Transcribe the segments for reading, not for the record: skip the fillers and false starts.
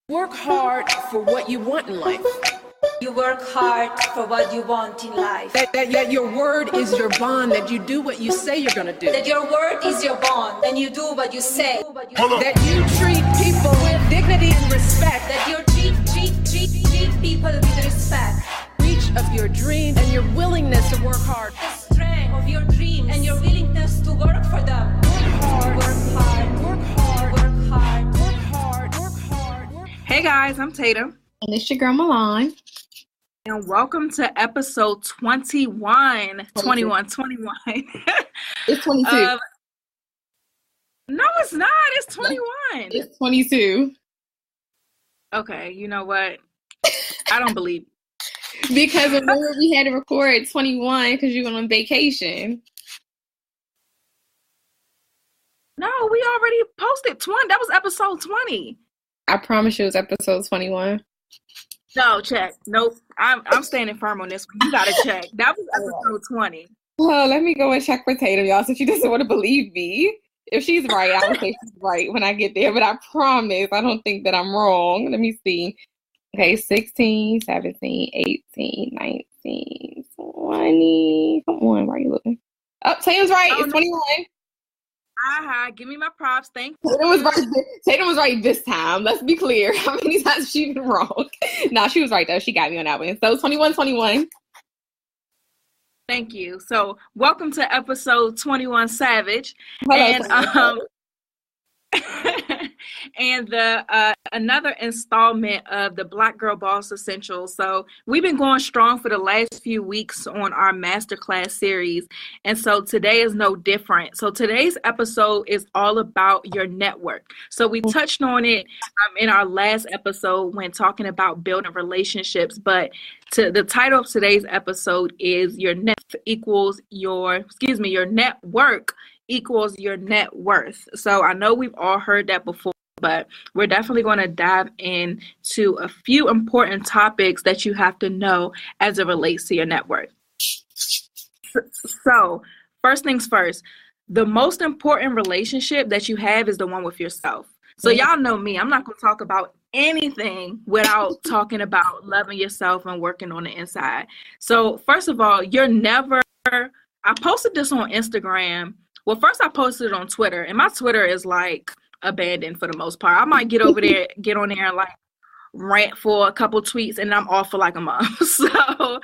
Work hard for what you want in life. You work hard for what you want in life. That your word is your bond, that you do what you say you're going to do. That your word is your bond, and you do what you say. That you treat people with dignity and respect. That you treat people with respect. Reach of your dreams and your willingness to work hard. The strength of your dreams and your willingness to work for them. Work hard. Work hard. Work hard. Work hard. Work hard. Work hard. Work hard. Hey guys, I'm Tatum. And it's your girl Milan. And welcome to episode 21. 21. It's 22. No, it's not. It's 21. It's 22. Okay, you know what? I don't believe it. Because remember we had to record 21 because you went on vacation. No, we already posted 20. That was episode 20. I promise you it was episode 21. No, check. Nope. I'm standing firm on this one. You gotta check. That was episode 20. Well, let me go and check for Tatum, y'all, since she doesn't want to believe me. If she's right, I will say she's right when I get there. But I promise, I don't think that I'm wrong. Let me see. Okay, 16, 17, 18, 19, 20. Come on, why are you looking? Oh, Tatum's right. It's 21. Give me my props. Thank you. Tatum was right this time. Let's be clear. How many times has she been wrong? No, she was right, though. She got me on that one. So 21. Thank you. So welcome to episode 21 Savage. Hello, And the another installment of the Black Girl Boss Essentials. So we've been going strong for the last few weeks on our masterclass series, and so today is no different. So today's episode is all about your network. So we touched on it in our last episode when talking about building relationships, but the title of today's episode is your network equals your net worth. So I know we've all heard that before, but we're definitely going to dive into a few important topics that you have to know as it relates to your net worth. So first things first, the most important relationship that you have is the one with yourself. So y'all know me, I'm not going to talk about anything without talking about loving yourself and working on the inside. So first of all, I posted this on Instagram. Well, first I posted it on Twitter, and my Twitter is like abandoned for the most part. I might get on there and like rant for a couple tweets, and I'm off for like a month. So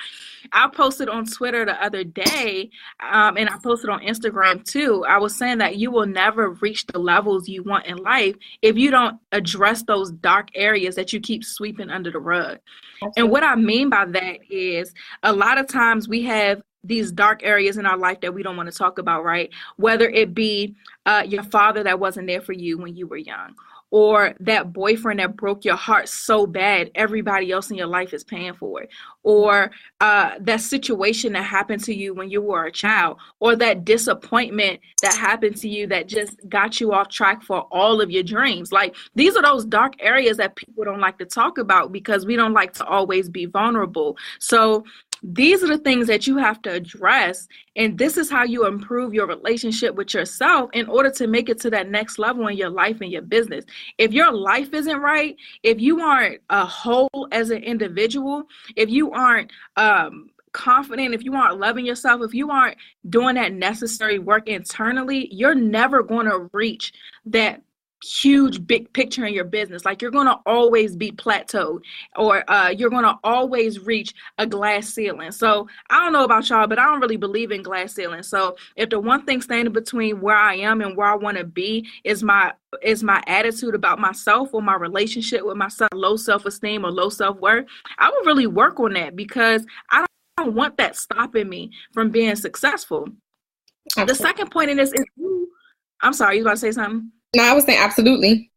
I posted on Twitter the other day, and I posted on Instagram too. I was saying that you will never reach the levels you want in life if you don't address those dark areas that you keep sweeping under the rug. And what I mean by that is a lot of times we have these dark areas in our life that we don't want to talk about, right? Whether it be your father that wasn't there for you when you were young, or that boyfriend that broke your heart so bad everybody else in your life is paying for it, or that situation that happened to you when you were a child, or that disappointment that happened to you that just got you off track for all of your dreams. Like, these are those dark areas that people don't like to talk about because we don't like to always be vulnerable. So these are the things that you have to address, and this is how you improve your relationship with yourself in order to make it to that next level in your life and your business. If your life isn't right, if you aren't a whole as an individual, if you aren't confident, if you aren't loving yourself, if you aren't doing that necessary work internally, you're never going to reach that huge big picture in your business. Like, you're going to always be plateaued, or you're going to always reach a glass ceiling. So I don't know about y'all, but I don't really believe in glass ceilings. So if the one thing standing between where I am and where I want to be is my attitude about myself or my relationship with myself, low self-esteem or low self-worth, I would really work on that, because I don't want that stopping me from being successful. Okay. The second point in this is, I'm sorry, you about to say something? No, I was saying absolutely.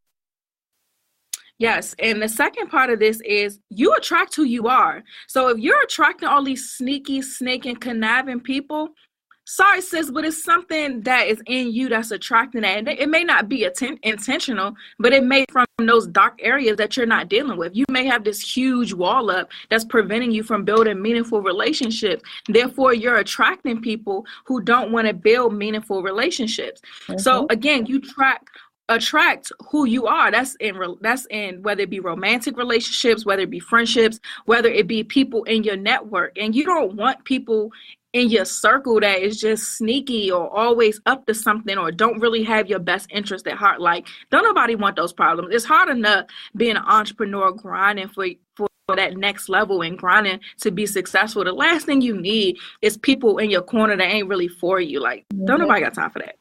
Yes. And the second part of this is you attract who you are. So if you're attracting all these sneaky, snaking, conniving people, sorry, sis, but it's something that is in you that's attracting that. And it may not be intentional, but it may from those dark areas that you're not dealing with. You may have this huge wall up that's preventing you from building meaningful relationships. Therefore, you're attracting people who don't want to build meaningful relationships. Mm-hmm. So again, you track attract who you are. That's in whether it be romantic relationships, whether it be friendships, whether it be people in your network. And you don't want people in your circle that is just sneaky or always up to something or don't really have your best interest at heart. Like, don't nobody want those problems. It's hard enough being an entrepreneur, grinding for that next level and grinding to be successful. The last thing you need is people in your corner that ain't really for you. Like, don't nobody got time for that.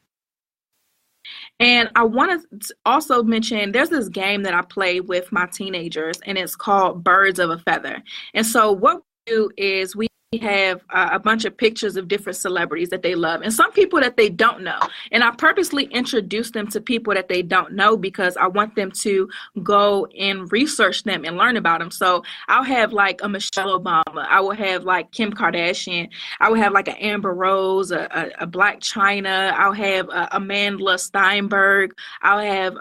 And I want to also mention, there's this game that I play with my teenagers, and it's called Birds of a Feather. And so what we do is we have a bunch of pictures of different celebrities that they love and some people that they don't know. And I purposely introduce them to people that they don't know because I want them to go and research them and learn about them. So I'll have like a Michelle Obama. I will have like Kim Kardashian. I will have like an Amber Rose, a Black China. I'll have Amanda Steinberg. I'll have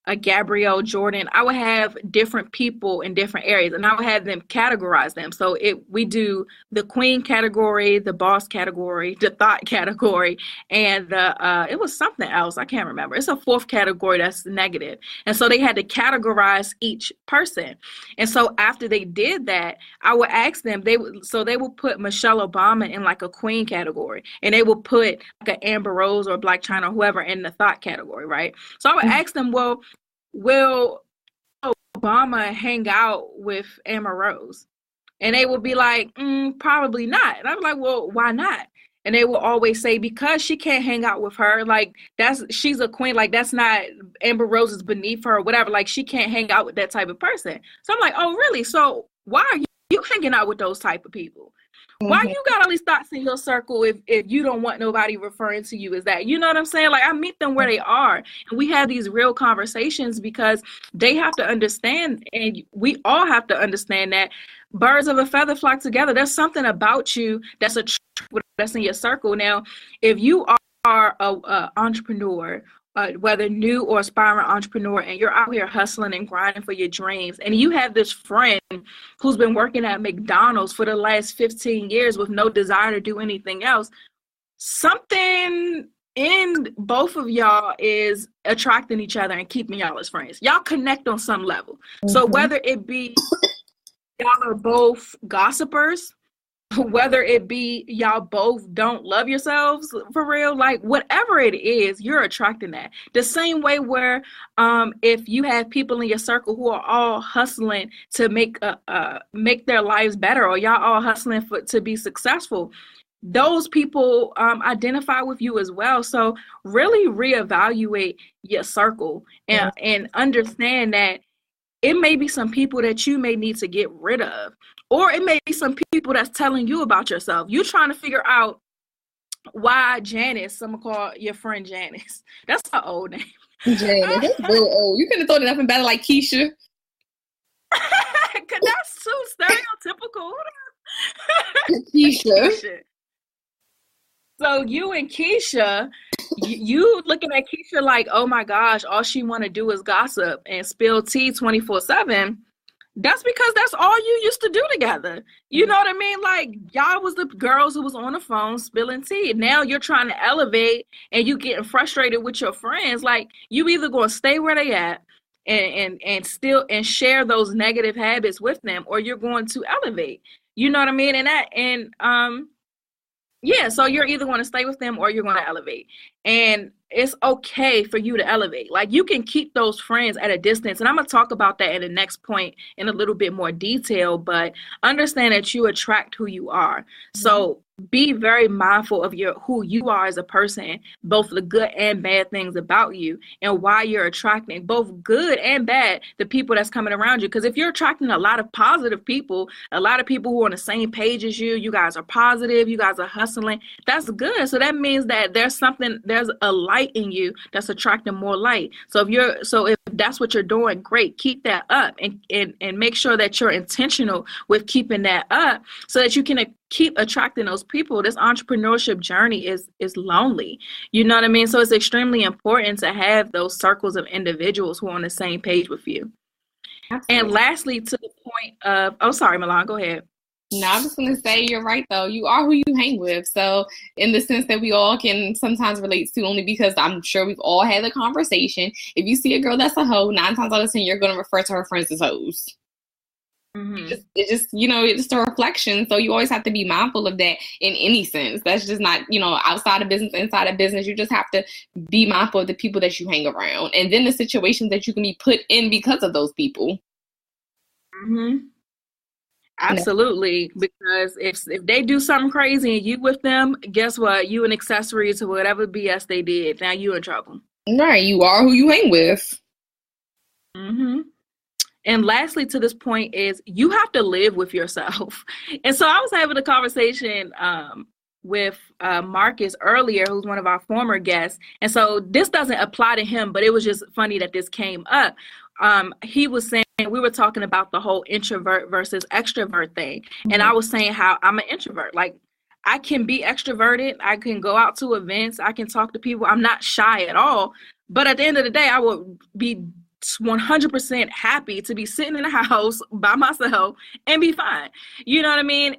a Gabrielle Jordan. I would have different people in different areas, and I would have them categorize them. So we do the queen category, the boss category, the thought category, and it was something else. I can't remember. It's a fourth category that's negative. And so they had to categorize each person. And so after they did that, I would ask them, they would put Michelle Obama in like a queen category, and they would put like an Amber Rose or Black China or whoever in the thought category, right? So I would ask them, well, will Obama hang out with Amber Rose? And they would be like, probably not. And I'm like, well, why not? And they will always say, because she can't hang out with her. Like, she's a queen. Like, that's not, Amber Rose is beneath her or whatever. Like, she can't hang out with that type of person. So I'm like, oh, really? So why are you hanging out with those type of people? Why you got all these thoughts in your circle if you don't want nobody referring to you as that? You know what I'm saying? Like, I meet them where they are, and we have these real conversations because they have to understand, and we all have to understand that birds of a feather flock together. There's something about you that's in your circle. Now, if you are a entrepreneur, whether new or aspiring entrepreneur, and you're out here hustling and grinding for your dreams, and you have this friend who's been working at McDonald's for the last 15 years with no desire to do anything else, something in both of y'all is attracting each other and keeping y'all as friends. Y'all connect on some level. So whether it be y'all are both gossipers, whether it be y'all both don't love yourselves for real, like whatever it is, you're attracting that. The same way where if you have people in your circle who are all hustling to make their lives better, or y'all all hustling to be successful, those people identify with you as well. So really reevaluate your circle and understand that it may be some people that you may need to get rid of. Or it may be some people that's telling you about yourself. You're trying to figure out why Janice, someone call your friend Janice. That's her old name. Janice, that's real old. You could have thought of nothing better like Keisha. Cause that's too stereotypical. Keisha. So you and Keisha, you looking at Keisha like, oh my gosh, all she want to do is gossip and spill tea 24/7. That's because that's all you used to do together. You know what I mean? Like, y'all was the girls who was on the phone spilling tea. Now you're trying to elevate and you getting frustrated with your friends. Like, you either going to stay where they at and still and share those negative habits with them, or you're going to elevate. You know what I mean? Yeah, so you're either going to stay with them or you're going to elevate. And it's okay for you to elevate. Like, you can keep those friends at a distance. And I'm going to talk about that in the next point in a little bit more detail, but understand that you attract who you are. So be very mindful of who you are as a person, both the good and bad things about you, and why you're attracting both good and bad the people that's coming around you. Because if you're attracting a lot of positive people, a lot of people who are on the same page as you guys are positive, you guys are hustling, that's good. So that means that there's a light in you that's attracting more light. So if that's what you're doing, great, keep that up and make sure that you're intentional with keeping that up so that you can keep attracting those people. This entrepreneurship journey is lonely. You know what I mean? So it's extremely important to have those circles of individuals who are on the same page with you. Absolutely. And lastly, to the point of, oh, sorry, Milan, go ahead. No, I was going to say, you're right, though. You are who you hang with. So in the sense that we all can sometimes relate to, only because I'm sure we've all had the conversation. If you see a girl that's a hoe, 9 times out of 10, you're going to refer to her friends as hoes. Mm-hmm. It's just a reflection. So you always have to be mindful of that in any sense. That's just not, outside of business, inside of business. You just have to be mindful of the people that you hang around, and then the situations that you can be put in because of those people. Mm-hmm. Absolutely, because if they do something crazy and you with them, guess what? You an accessory to whatever BS they did. Now you in trouble. Right, you are who you hang with. Mm-hmm. And lastly, to this point is you have to live with yourself. And so I was having a conversation with Marcus earlier, who's one of our former guests. And so this doesn't apply to him, but it was just funny that this came up. He was saying, we were talking about the whole introvert versus extrovert thing. Mm-hmm. And I was saying how I'm an introvert. Like, I can be extroverted. I can go out to events. I can talk to people. I'm not shy at all. But at the end of the day, I would be 100% happy to be sitting in a house by myself and be fine. You know what I mean?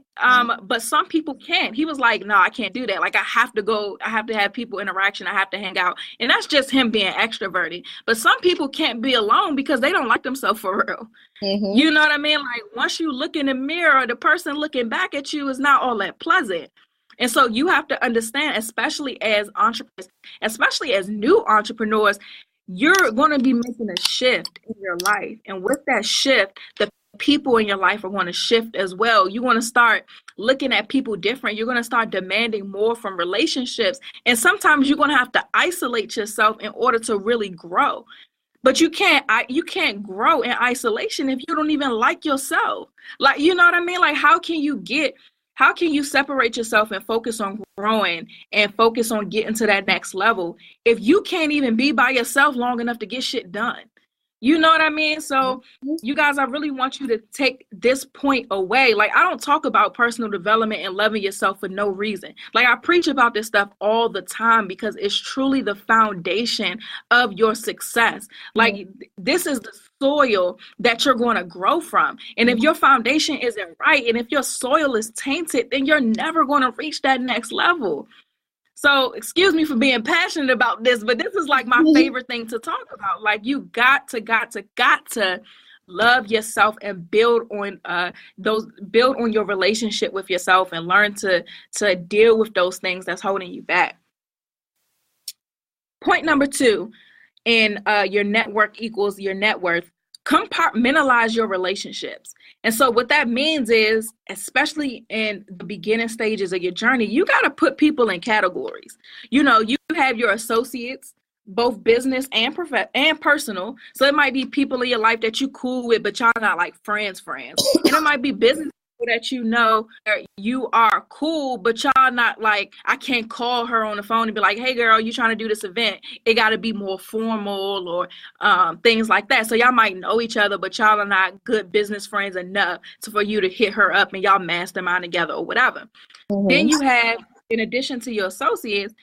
But some people can't. He was like, no, I can't do that. Like, I have to go. I have to have people interaction. I have to hang out. And that's just him being extroverted. But some people can't be alone because they don't like themselves for real. Mm-hmm. You know what I mean? Like, once you look in the mirror, the person looking back at you is not all that pleasant. And so you have to understand, especially as entrepreneurs, especially as new entrepreneurs, you're going to be making a shift in your life. And with that shift, the people in your life are going to shift as well. You're going to start looking at people different. You're going to start demanding more from relationships. And sometimes you're going to have to isolate yourself in order to really grow. But you can't grow in isolation if you don't even like yourself. Like, you know what I mean? Like, how can you separate yourself and focus on growing and focus on getting to that next level if you can't even be by yourself long enough to get shit done? You know what I mean? So you guys, I really want you to take this point away. Like, I don't talk about personal development and loving yourself for no reason. Like, I preach about this stuff all the time because it's truly the foundation of your success. Like, this is the soil that you're going to grow from. And if your foundation isn't right, and if your soil is tainted, then you're never going to reach that next level. So excuse me for being passionate about this, but this is like my favorite thing to talk about. Like, you got to love yourself and build on your relationship with yourself and learn to deal with those things that's holding you back. Point number 2, in your network equals your net worth. Compartmentalize your relationships. And so what that means is, especially in the beginning stages of your journey, you got to put people in categories. You have your associates, both business and personal. So it might be people in your life that you cool with, but y'all not like friends. And it might be business that you are cool, but y'all not like, I can't call her on the phone and be like, hey girl, you trying to do this event? It got to be more formal or things like that. So y'all might know each other, but y'all are not good business friends enough for you to hit her up and y'all mastermind together or whatever. Mm-hmm. Then you have, in addition to your associates,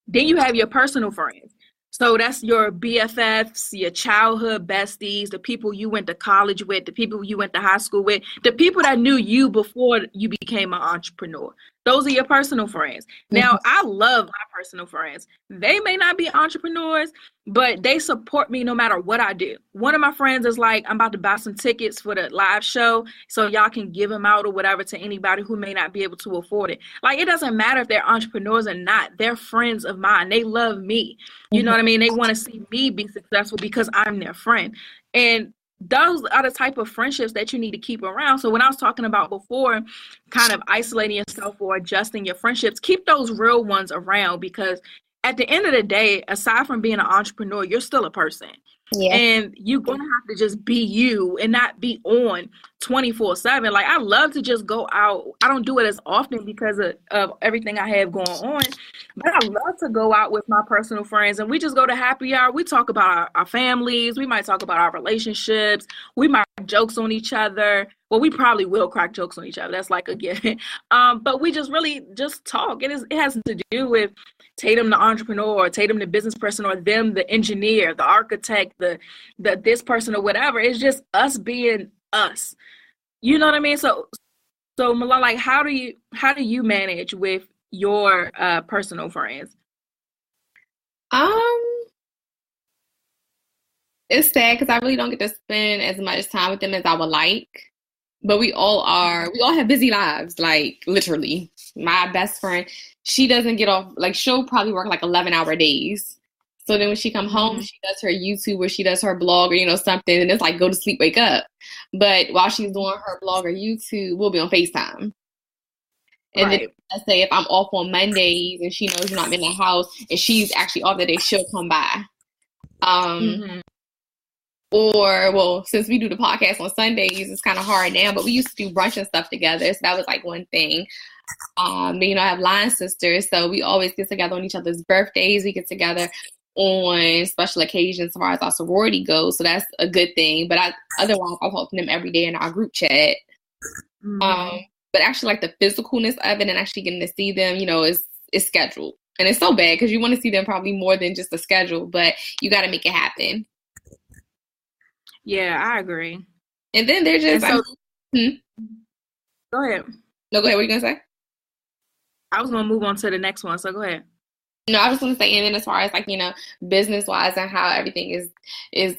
then you have your personal friends. So that's your BFFs, your childhood besties, the people you went to college with, the people you went to high school with, the people that knew you before you became an entrepreneur. Those are your personal friends. Now, I love my personal friends. They may not be entrepreneurs, but they support me no matter what I do. One of my friends is like, I'm about to buy some tickets for the live show so y'all can give them out or whatever to anybody who may not be able to afford it. Like, it doesn't matter if they're entrepreneurs or not. They're friends of mine. They love me. You know what I mean? They want to see me be successful because I'm their friend. And those are the type of friendships that you need to keep around. So when I was talking about before, kind of isolating yourself or adjusting your friendships, keep those real ones around, because at the end of the day, aside from being an entrepreneur, you're still a person. Yeah. And you're going to have to just be you and not be on 24/7. Like, I love to just go out. I don't do it as often because of everything I have going on, but I love to go out with my personal friends and we just go to happy hour. We talk about our families. We might talk about our relationships. We might jokes on each other. Well, we probably will crack jokes on each other. That's like a given. But we just really just talk. It has to do with Tatum the entrepreneur, or Tatum the business person, or them the engineer, the architect, the this person or whatever. It's just us being us. You know what I mean? So So Milan, like, how do you manage with your personal friends? It's sad because I really don't get to spend as much time with them as I would like. But we all have busy lives, like literally. My best friend, she doesn't get off, like she'll probably work like 11-hour days. So then when she come home, she does her YouTube or she does her blog or, something, and it's like go to sleep, wake up. But while she's doing her blog or YouTube, we'll be on FaceTime. And then let's say if I'm off on Mondays and she knows I'm in the house and she's actually off that day, she'll come by. Or, well, since we do the podcast on Sundays, it's kind of hard now, but we used to do brunch and stuff together. So that was like one thing. But, I have line sisters, so we always get together on each other's birthdays. We get together on special occasions as far as our sorority goes. So that's a good thing. But otherwise, I talk to them every day in our group chat. But actually, like the physicalness of it and actually getting to see them, is scheduled. And it's so bad because you want to see them probably more than just a schedule, but you got to make it happen. Yeah, I agree. And then they're just... Go ahead. No, go ahead. What are you going to say? I was going to move on to the next one, so go ahead. No, I was going to say, and then as far as like, business-wise and how everything is,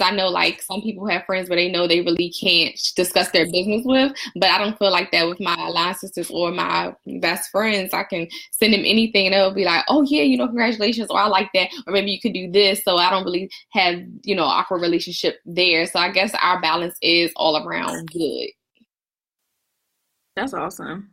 I know like some people have friends where they know they really can't discuss their business with, but I don't feel like that with my line sisters or my best friends. I can send them anything and they'll be like, oh yeah, congratulations, or I like that, or maybe you could do this. So I don't really have, awkward relationship there. So I guess our balance is all around good. That's awesome.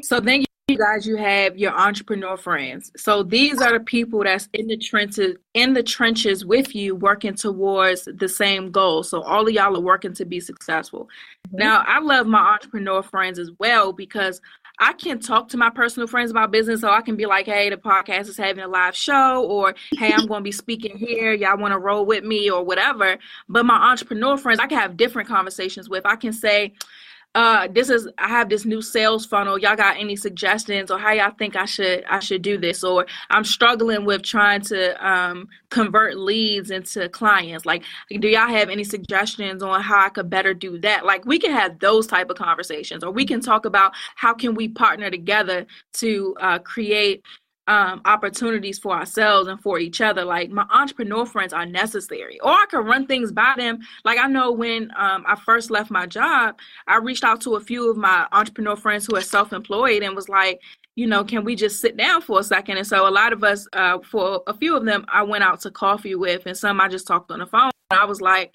So then you guys, you have your entrepreneur friends. So these are the people that's in the trenches with you, working towards the same goal. So all of y'all are working to be successful. Now, I love my entrepreneur friends as well because I can talk to my personal friends about business. So I can be like, hey, the podcast is having a live show, or hey, I'm going to be speaking here. Y'all want to roll with me or whatever. But my entrepreneur friends, I can have different conversations with. I can say, I have this new sales funnel. Y'all got any suggestions, or how y'all think I should do this? Or I'm struggling with trying to convert leads into clients. Like, do y'all have any suggestions on how I could better do that? Like, we can have those type of conversations, or we can talk about how can we partner together to create opportunities for ourselves and for each other. Like, my entrepreneur friends are necessary, or I can run things by them. Like, I know when I first left my job, I reached out to a few of my entrepreneur friends who are self-employed and was like, can we just sit down for a second? And so a lot of us, for a few of them, I went out to coffee with, and some I just talked on the phone. I was like,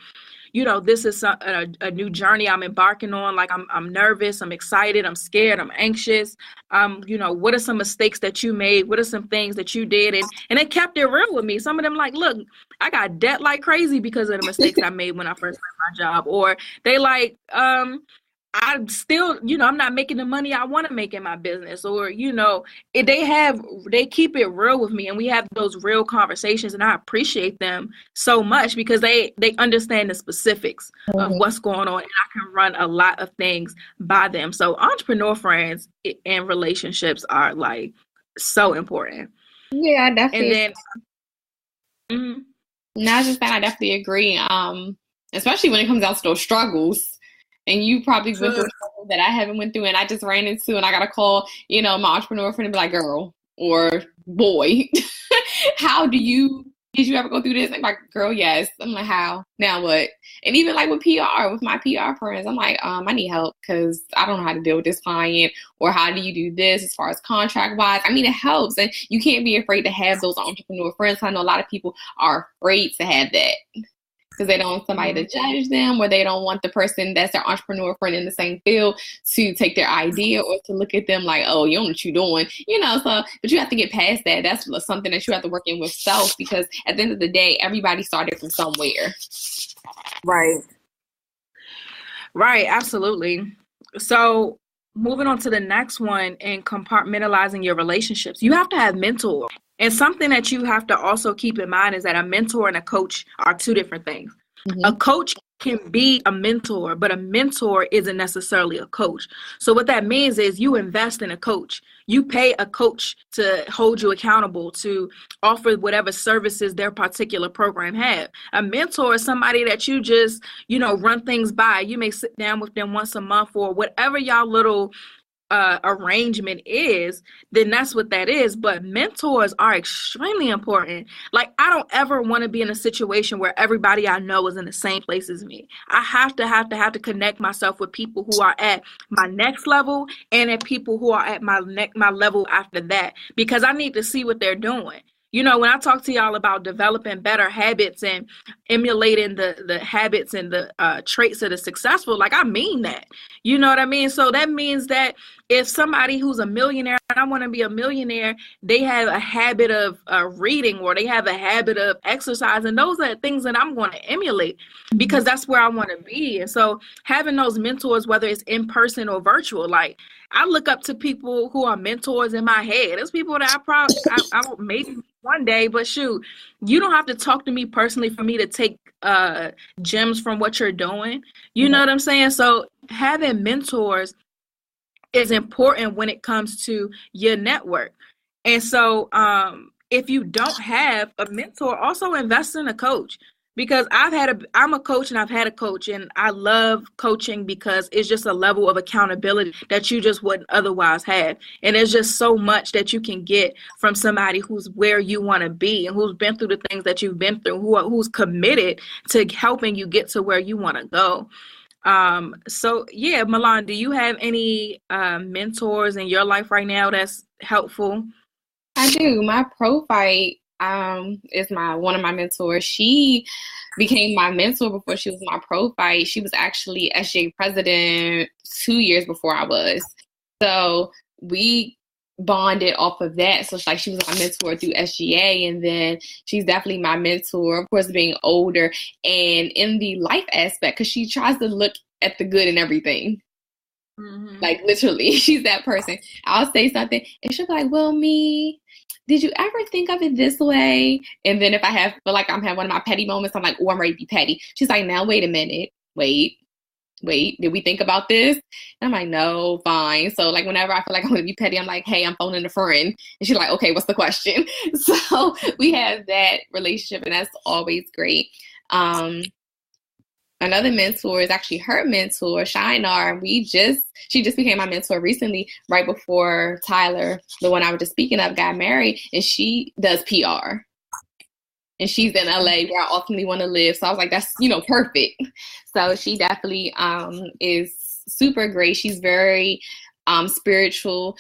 this is a new journey I'm embarking on. Like, I'm nervous, I'm excited, I'm scared, I'm anxious. What are some mistakes that you made? What are some things that you did? And they kept it real with me. Some of them like, look, I got debt like crazy because of the mistakes I made when I first left my job. Or they like, I'm still, I'm not making the money I want to make in my business. Or, they keep it real with me, and we have those real conversations, and I appreciate them so much because they understand the specifics of what's going on, and I can run a lot of things by them. So entrepreneur friends and relationships are like so important. Yeah, definitely. And then, I definitely agree. Especially when it comes down to those struggles. And you probably went through something that I haven't went through, and I just ran into, and I got to call, my entrepreneur friend and be like, girl or boy, did you ever go through this? I'm like, girl, yes. I'm like, how? Now what? And even like with my PR friends, I'm like, I need help because I don't know how to deal with this client, or how do you do this as far as contract wise? I mean, it helps, and you can't be afraid to have those entrepreneur friends. I know a lot of people are afraid to have that, because they don't want somebody to judge them, or they don't want the person that's their entrepreneur friend in the same field to take their idea or to look at them like, oh, you don't know what you're doing, so, but you have to get past that. That's something that you have to work in with self, because at the end of the day, everybody started from somewhere. Right. Absolutely. So moving on to the next one, in compartmentalizing your relationships, you have to have mentors. And something that you have to also keep in mind is that a mentor and a coach are two different things. A coach can be a mentor, but a mentor isn't necessarily a coach. So what that means is you invest in a coach. You pay a coach to hold you accountable, to offer whatever services their particular program have. A mentor is somebody that you just, run things by. You may sit down with them once a month or whatever y'all little arrangement is, then that's what that is. But mentors are extremely important. Like, I don't ever want to be in a situation where everybody I know is in the same place as me. I have to connect myself with people who are at my next level and at people who are at my level after that, because I need to see what they're doing. When I talk to y'all about developing better habits and emulating the habits and the traits of the successful, like, I mean that. You know what I mean? So that means that if somebody who's a millionaire and I want to be a millionaire, they have a habit of reading, or they have a habit of exercise, and those are things that I'm going to emulate because that's where I want to be. And so having those mentors, whether it's in person or virtual, like, I look up to people who are mentors in my head. There's people that I maybe one day, but shoot, you don't have to talk to me personally for me to take gems from what you're doing. You know what I'm saying? So having mentors is important when it comes to your network. And so if you don't have a mentor, also invest in a coach. Because I'm a coach and I've had a coach, and I love coaching because it's just a level of accountability that you just wouldn't otherwise have. And there's just so much that you can get from somebody who's where you want to be and who's been through the things that you've been through, who's committed to helping you get to where you want to go. So yeah, Milan, do you have any mentors in your life right now that's helpful? I do. My profile is one of my mentors. She became my mentor before she was my profile. She was actually SGA president 2 years before I was. So we bonded off of that. So she was my mentor through SGA, and then she's definitely my mentor, of course, being older and in the life aspect, because she tries to look at the good in everything. Like, literally, she's that person. I'll say something and she'll be like, well, did you ever think of it this way? And then if I feel like I'm having one of my petty moments, I'm like, oh, I'm ready to be petty. She's like, now, wait a minute. Wait, did we think about this? And I'm like, no, fine. So like, whenever I feel like I'm going to be petty, I'm like, hey, I'm phoning a friend. And she's like, okay, what's the question? So we have that relationship, and that's always great. Another mentor is actually her mentor, Shinar. She just became my mentor recently, right before Tyler, the one I was just speaking of, got married, and she does PR. And she's in LA where I ultimately want to live. So I was like, that's, perfect. So she definitely is super great. She's very spiritual.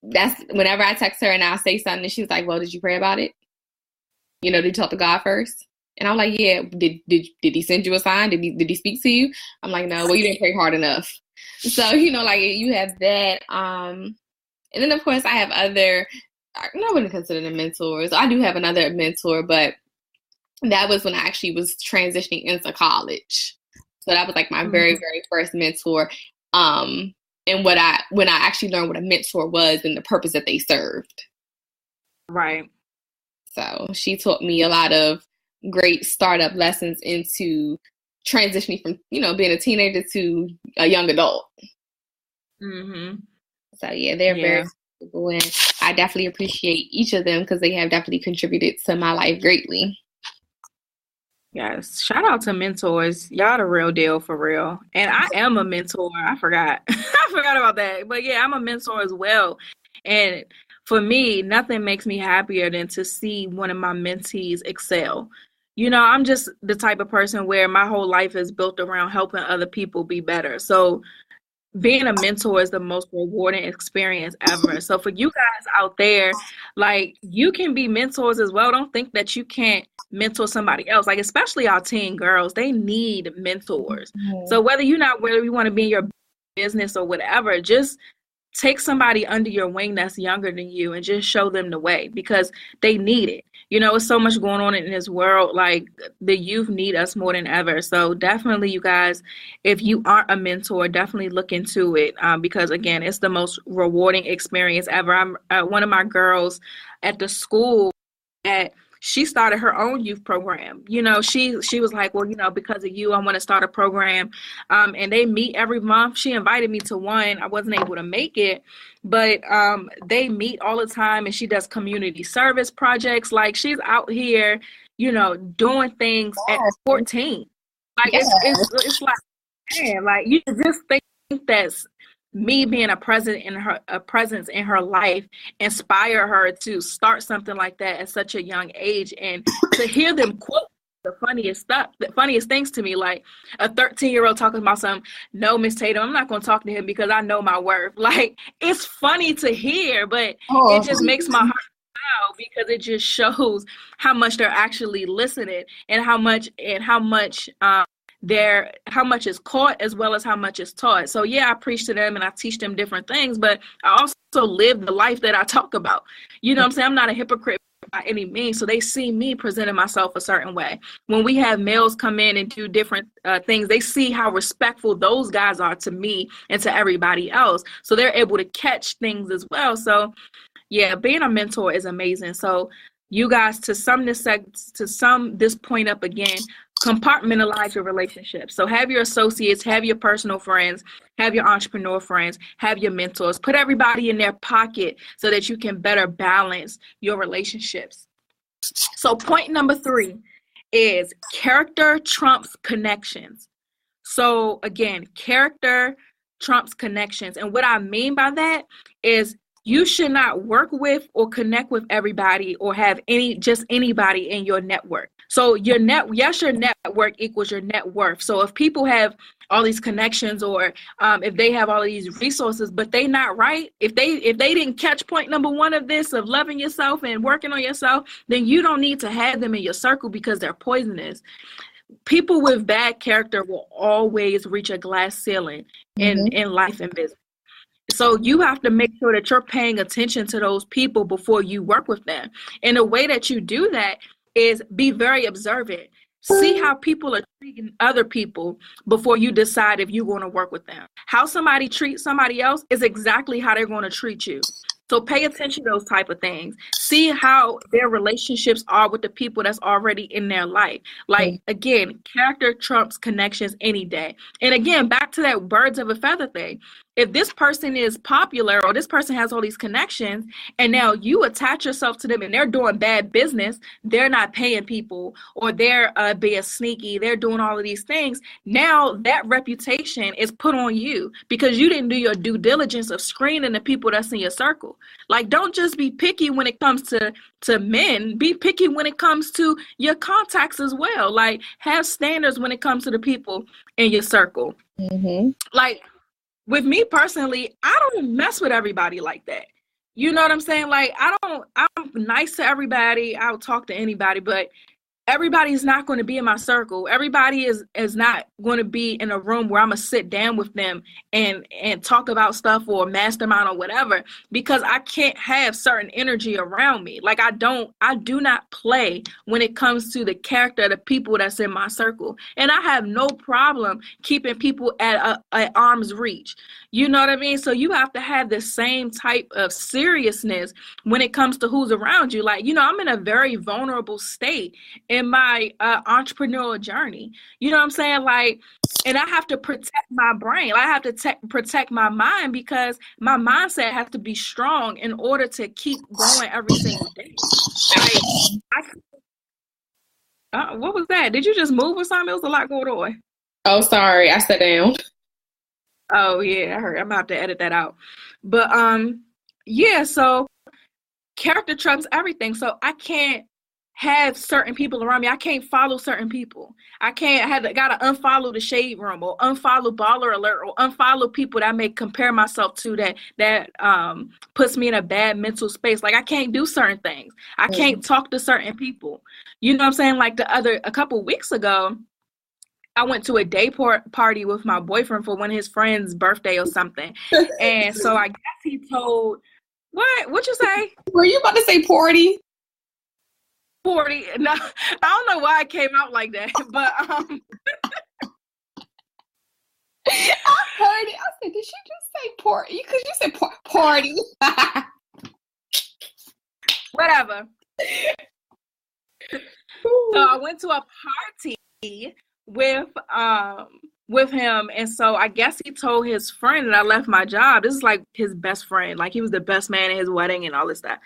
That's whenever I text her and I'll say something, and she's like, well, did you pray about it? Did you talk to God first? And I'm like, yeah, did he send you a sign? Did he speak to you? I'm like, no, well, you didn't pray hard enough. So, like, you have that. And then, of course, I have other, I wouldn't consider them mentors. I do have another mentor, but that was when I actually was transitioning into college. So that was like my very, very first mentor. And when I actually learned what a mentor was and the purpose that they served. Right. So she taught me a lot of great startup lessons into transitioning from, being a teenager to a young adult. So yeah, they're very cool, and I definitely appreciate each of them because they have definitely contributed to my life greatly. Yes, shout out to mentors. Y'all the real deal, for real. And I am a mentor. I forgot. I forgot about that. But yeah, I'm a mentor as well. And for me, nothing makes me happier than to see one of my mentees excel. I'm just the type of person where my whole life is built around helping other people be better. So being a mentor is the most rewarding experience ever. So for you guys out there, like, you can be mentors as well. Don't think that you can't mentor somebody else. Like, especially our teen girls, they need mentors. So whether you want to be in your business or whatever, just take somebody under your wing that's younger than you and just show them the way, because they need it. It's so much going on in this world. Like, the youth need us more than ever. So definitely, you guys, if you aren't a mentor, definitely look into it, because again, it's the most rewarding experience ever. One of my girls at the school she started her own youth program. She was like, well, because of you, I want to start a program. And they meet every month. She invited me to one. I wasn't able to make it, but they meet all the time, and she does community service projects. Like, she's out here, doing things at 14. Like, it's like, man, like, you just think that's me being a presence in her life inspire her to start something like that at such a young age. And to hear them quote the funniest things to me, like a 13-year-old talking about something, no, Miss Tatum, I'm not going to talk to him because I know my worth. Like, it's funny to hear, but it just makes my heart wow, because it just shows how much they're actually listening, and how much how much is caught as well as how much is taught. So yeah, I preach to them and I teach them different things, but I also live the life that I talk about. You know what I'm saying? I'm not a hypocrite by any means. So they see me presenting myself a certain way. When we have males come in and do different things, they see how respectful those guys are to me and to everybody else. So they're able to catch things as well. So yeah, being a mentor is amazing. So you guys, to sum this point up again, compartmentalize your relationships. So have your associates, have your personal friends, have your entrepreneur friends, have your mentors. Put everybody in their pocket so that you can better balance your relationships. So point number 3 is character trumps connections. So again, character trumps connections. And what I mean by that is you should not work with or connect with everybody or have anybody in your network. So your network equals your net worth. So if people have all these connections, or if they have all of these resources, but they not right, if they didn't catch point number 1 of this, of loving yourself and working on yourself, then you don't need to have them in your circle because they're poisonous. People with bad character will always reach a glass ceiling in life and business. So you have to make sure that you're paying attention to those people before you work with them. And the way that you do that is be very observant. See how people are treating other people before you decide if you're going to work with them. How somebody treats somebody else is exactly how they're going to treat you. So pay attention to those type of things. See how their relationships are with the people that's already in their life. Like, again, character trumps connections any day. And again, back to that birds of a feather thing. If this person is popular or this person has all these connections, and now you attach yourself to them and they're doing bad business, they're not paying people, or they're being sneaky, they're doing all of these things, now that reputation is put on you because you didn't do your due diligence of screening the people that's in your circle. Like, don't just be picky when it comes to men. Be picky when it comes to your contacts as well. Like, have standards when it comes to the people in your circle. Like, with me personally, I don't mess with everybody like that. You know what I'm saying? Like, I'm nice to everybody. I'll talk to anybody, but everybody's not going to be in my circle. Everybody is not going to be in a room where I'm going to sit down with them and talk about stuff or mastermind or whatever, because I can't have certain energy around me. Like, I do not play when it comes to the character of the people that's in my circle. And I have no problem keeping people at arm's reach. You know what I mean? So you have to have the same type of seriousness when it comes to who's around you. Like, I'm in a very vulnerable state in my entrepreneurial journey. You know what I'm saying? Like, and I have to protect my brain. I have to protect my mind, because my mindset has to be strong in order to keep going every single day. What was that? Did you just move or something? It was a lot going on. Oh, sorry. I sat down. Oh, yeah, I heard. I'm about to edit that out. But yeah, so character trumps everything. So I can't have certain people around me. I can't follow certain people. I gotta unfollow the shade room, or unfollow baller alert, or unfollow people that I may compare myself to that puts me in a bad mental space. Like, I can't do certain things. I can't talk to certain people. You know what I'm saying? Like, a couple weeks ago, I went to a day party with my boyfriend for one of his friends' birthday or something. And so I guess he told, what you say? Were you about to say party? 40. No, I don't know why it came out like that, but I heard it. I said, did she just say party? Because you said party. Whatever. So I went to a party with him, and so I guess he told his friend that I left my job. This is like his best friend, like he was the best man at his wedding and all this stuff.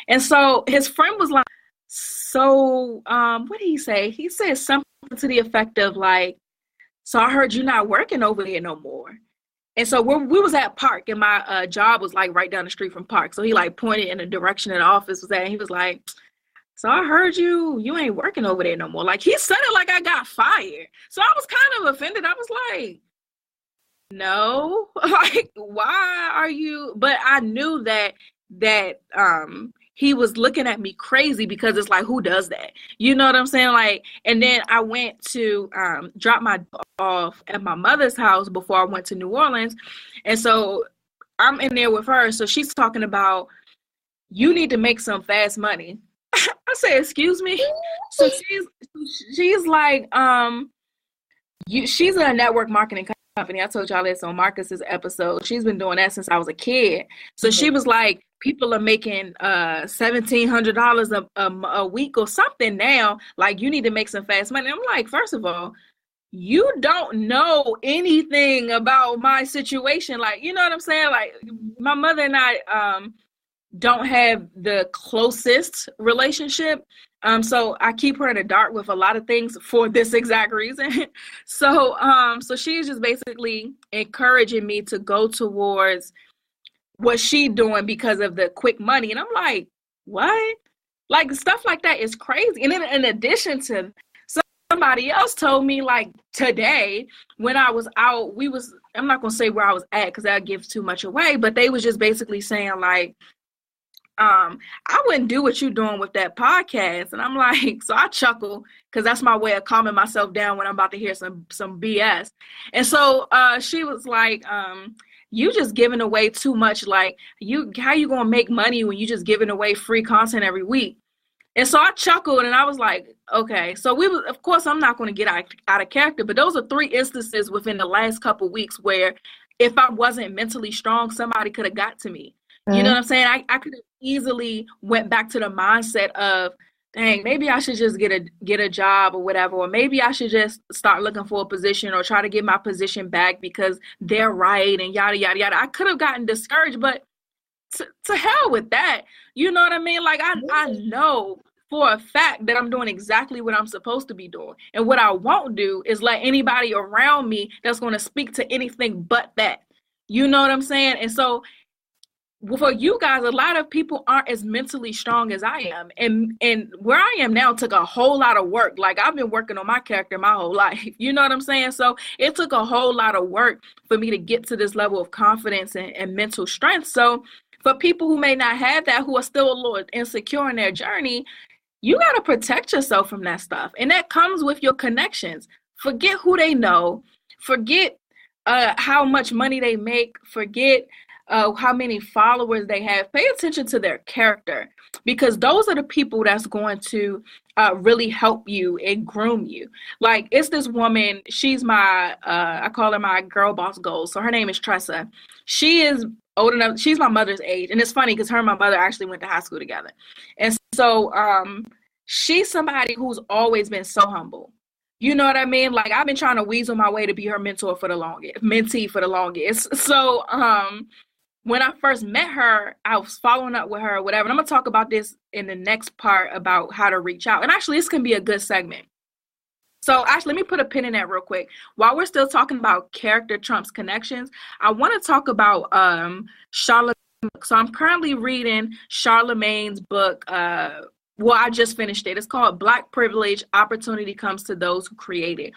And so his friend was like, so what did he say? He said something to the effect of like, so I heard you're not working over there no more. And so we was at Park, and my job was like right down the street from Park. So he like pointed in the direction that the office was at, and he was like, so I heard you ain't working over there no more. Like he said it like I got fired. So I was kind of offended. I was like, no, like, why are you? But I knew that he was looking at me crazy, because it's like, who does that? You know what I'm saying? Like, and then I went to drop my dog off at my mother's house before I went to New Orleans. And so I'm in there with her. So she's talking about, you need to make some fast money. I say, excuse me. So she's like, she's in a network marketing company. I told y'all this on Marcus's episode. She's been doing that since I was a kid. So she was like, people are making $1,700 a week or something now. Like, you need to make some fast money. I'm like, first of all, you don't know anything about my situation. Like, you know what I'm saying? Like, my mother and I don't have the closest relationship. So I keep her in the dark with a lot of things for this exact reason. So she's just basically encouraging me to go towards what she doing because of the quick money. And I'm like, what? Like, stuff like that is crazy. And then in addition to, somebody else told me, like, today when I was out, I'm not going to say where I was at because that gives too much away, but they was just basically saying like, I wouldn't do what you're doing with that podcast. And I'm like, so I chuckle because that's my way of calming myself down when I'm about to hear some BS. And so she was like, you just giving away too much. Like, how you going to make money when you just giving away free content every week? And so I chuckled and I was like, okay. So of course, I'm not going to get out of character, but those are 3 instances within the last couple of weeks where if I wasn't mentally strong, somebody could have got to me. You know what I'm saying? I could have easily went back to the mindset of, dang, maybe I should just get a job or whatever, or maybe I should just start looking for a position or try to get my position back because they're right and yada, yada, yada. I could have gotten discouraged, but to hell with that. You know what I mean? Like, I know for a fact that I'm doing exactly what I'm supposed to be doing. And what I won't do is let anybody around me that's going to speak to anything but that. You know what I'm saying? And so for you guys, a lot of people aren't as mentally strong as I am. And where I am now took a whole lot of work. Like, I've been working on my character my whole life. You know what I'm saying? So it took a whole lot of work for me to get to this level of confidence and mental strength. So for people who may not have that, who are still a little insecure in their journey, you got to protect yourself from that stuff. And that comes with your connections. Forget who they know. Forget how much money they make. Forget how many followers they have. Pay attention to their character, because those are the people that's going to really help you and groom you. Like, it's this woman, she's my, I call her my girl boss goals. So her name is Tressa. She is old enough, she's my mother's age. And it's funny because her and my mother actually went to high school together. And so she's somebody who's always been so humble. You know what I mean? Like, I've been trying to weasel my way to be her mentee for the longest. So when I first met her, I was following up with her or whatever. And I'm going to talk about this in the next part about how to reach out. And actually, this can be a good segment. So actually, let me put a pin in that real quick. While we're still talking about character trumps connections, I want to talk about Charlamagne. So I'm currently reading Charlamagne's book. Well, I just finished it. It's called Black Privilege, Opportunity Comes to Those Who Create It.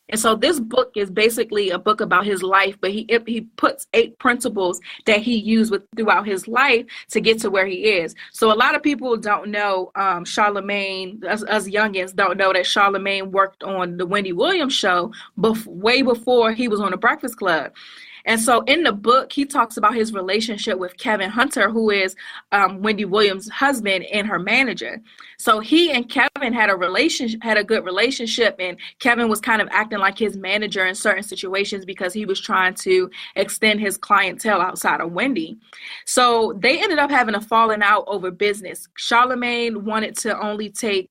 And so this book is basically a book about his life, but he puts 8 principles that he used throughout his life to get to where he is. So a lot of people don't know Charlamagne, us youngins don't know that Charlamagne worked on the Wendy Williams show way before he was on the Breakfast Club. And so in the book, he talks about his relationship with Kevin Hunter, who is Wendy Williams' husband and her manager. So he and Kevin had a good relationship, and Kevin was kind of acting like his manager in certain situations because he was trying to extend his clientele outside of Wendy. So they ended up having a falling out over business. Charlamagne wanted to only take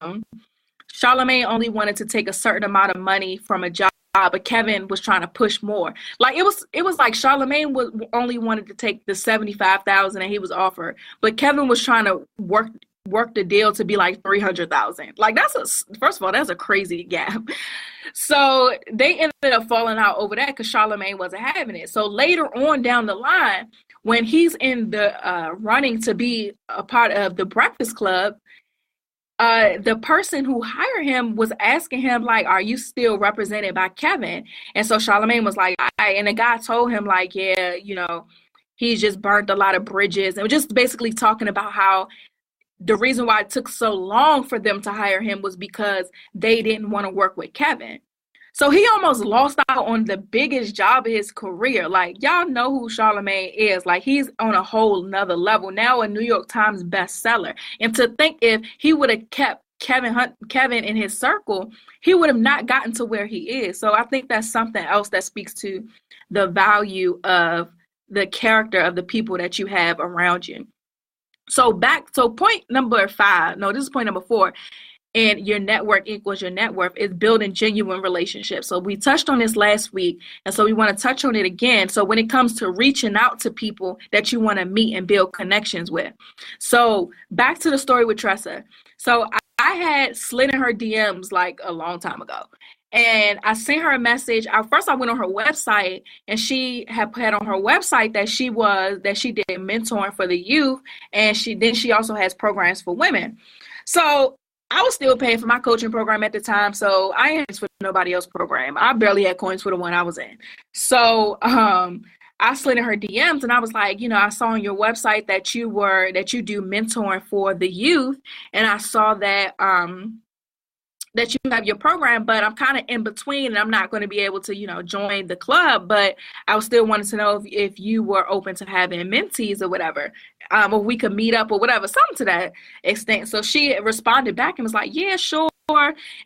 Charlamagne only wanted to take a certain amount of money from a job, but Kevin was trying to push more. Like it was like Charlamagne only wanted to take the $75,000 that he was offered, but Kevin was trying to work the deal to be like $300,000. Like first of all, that's a crazy gap. So they ended up falling out over that because Charlamagne wasn't having it. So later on down the line, when he's in the running to be a part of the Breakfast Club, the person who hired him was asking him, like, are you still represented by Kevin? And so Charlamagne was like, and the guy told him, like, yeah, you know, he's just burnt a lot of bridges, and just basically talking about how the reason why it took so long for them to hire him was because they didn't want to work with Kevin. So he almost lost out on the biggest job of his career. Like, y'all know who Charlamagne is. Like, he's on a whole nother level. Now a New York Times bestseller. And to think if he would have kept Kevin in his circle, he would have not gotten to where he is. So I think that's something else that speaks to the value of the character of the people that you have around you. So point number 5, no, this is point number 4. And your network equals your net worth is building genuine relationships. So we touched on this last week, and so we want to touch on it again. So when it comes to reaching out to people that you want to meet and build connections with. So back to the story with Tressa. So I had slid in her DMs like a long time ago. And I sent her a message. First, I went on her website, and she had put on her website that she did mentoring for the youth, and she also has programs for women. So I was still paying for my coaching program at the time, so I ain't for nobody else's program. I barely had coins for the one I was in. So I slid in her DMs, and I was like, you know, I saw on your website that you do mentoring for the youth, and I saw that that you have your program, but I'm kind of in between, and I'm not going to be able to, you know, join the club, but I was still wanting to know if you were open to having mentees or whatever, or we could meet up or whatever, something to that extent. So she responded back and was like, yeah, sure.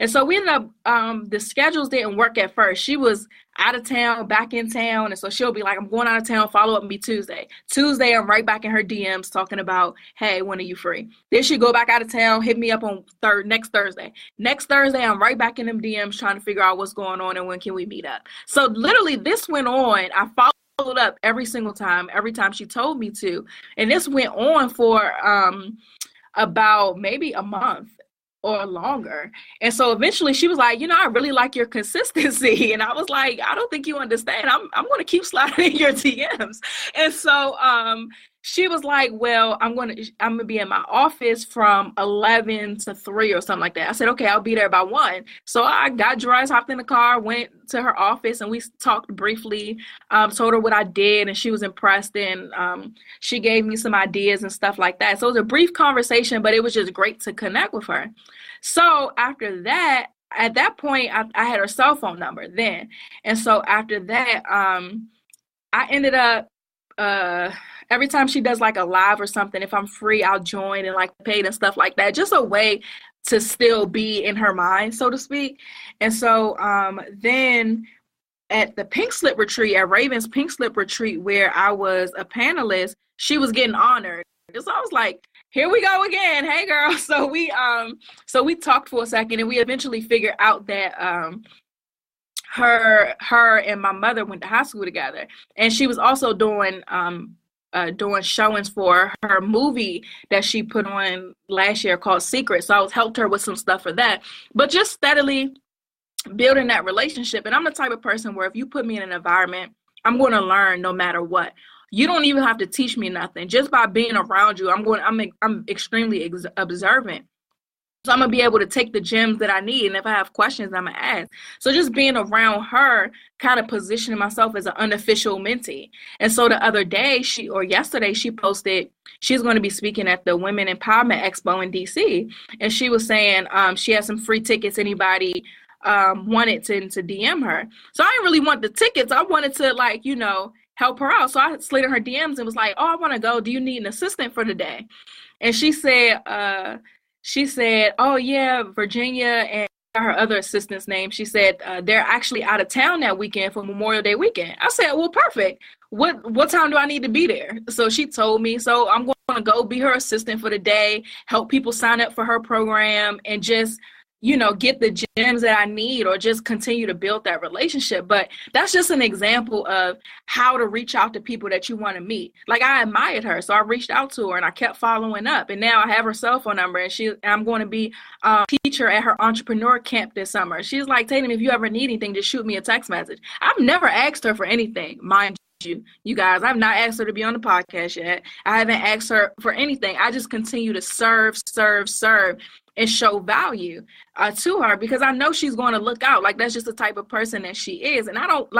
And so we ended up, the schedules didn't work at first. She was out of town, back in town. And so she'll be like, I'm going out of town, follow up with me Tuesday. I'm right back in her DMs talking about, hey, when are you free? Then she go back out of town, hit me up on next Thursday. Next Thursday, I'm right back in them DMs trying to figure out what's going on and when can we meet up. So literally this went on. I followed up every time she told me to. And this went on for about maybe a month or longer. And so eventually she was like, you know, I really like your consistency. And I was like, I don't think you understand. I'm going to keep sliding in your DMs. And so she was like, well, I'm going to be in my office from 11 to 3 or something like that. I said, okay, I'll be there by 1. So I got dressed, hopped in the car, went to her office, and we talked briefly, told her what I did, and she was impressed, and she gave me some ideas and stuff like that. So it was a brief conversation, but it was just great to connect with her. So after that, at that point, I had her cell phone number then. And so after that, I ended up, every time she does like a live or something, if I'm free, I'll join and like paid and stuff like that. Just a way to still be in her mind, so to speak. And so then at the Pink Slip Retreat, at Raven's Pink Slip Retreat, where I was a panelist, she was getting honored. So I was like, here we go again. Hey girl. So we talked for a second, and we eventually figured out that her and my mother went to high school together, and she was also doing showings for her movie that she put on last year called Secret. So I helped her with some stuff for that, but just steadily building that relationship. And I'm the type of person where if you put me in an environment, I'm going to learn no matter what. You don't even have to teach me nothing. Just by being around you, I'm extremely observant. So I'm going to be able to take the gems that I need. And if I have questions, I'm going to ask. So just being around her, kind of positioning myself as an unofficial mentee. And so the other day, yesterday, she posted, she's going to be speaking at the Women Empowerment Expo in DC. And she was saying she has some free tickets. Anybody wanted to DM her. So I didn't really want the tickets. I wanted to help her out. So I slid in her DMs and was like, oh, I want to go. Do you need an assistant for the day? And she said, oh yeah, Virginia and her other assistant's name. She said, they're actually out of town that weekend for Memorial Day weekend. I said, well, perfect. What time do I need to be there? So she told me, so I'm going to go be her assistant for the day, help people sign up for her program, and just get the gems that I need or just continue to build that relationship. But that's just an example of how to reach out to people that you want to meet. Like, I admired her, so I reached out to her and I kept following up. And now I have her cell phone number, and I'm going to be a teacher at her entrepreneur camp this summer. She's like, Tatum, if you ever need anything, just shoot me a text message. I've never asked her for anything, mind you guys. I've not asked her to be on the podcast yet. I haven't asked her for anything. I just continue to serve and show value to her, because I know she's going to look out. Like, that's just the type of person that she is. And I don't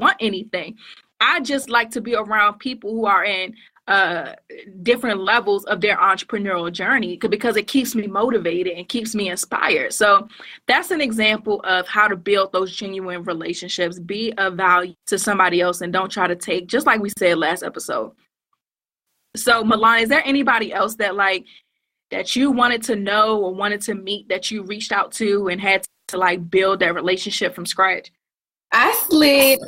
want anything. I just like to be around people who are in different levels of their entrepreneurial journey, because it keeps me motivated and keeps me inspired. So that's an example of how to build those genuine relationships. Be of value to somebody else and don't try to take, just like we said last episode. So Milan, is there anybody else that you wanted to know or wanted to meet that you reached out to and had to build that relationship from scratch? I slid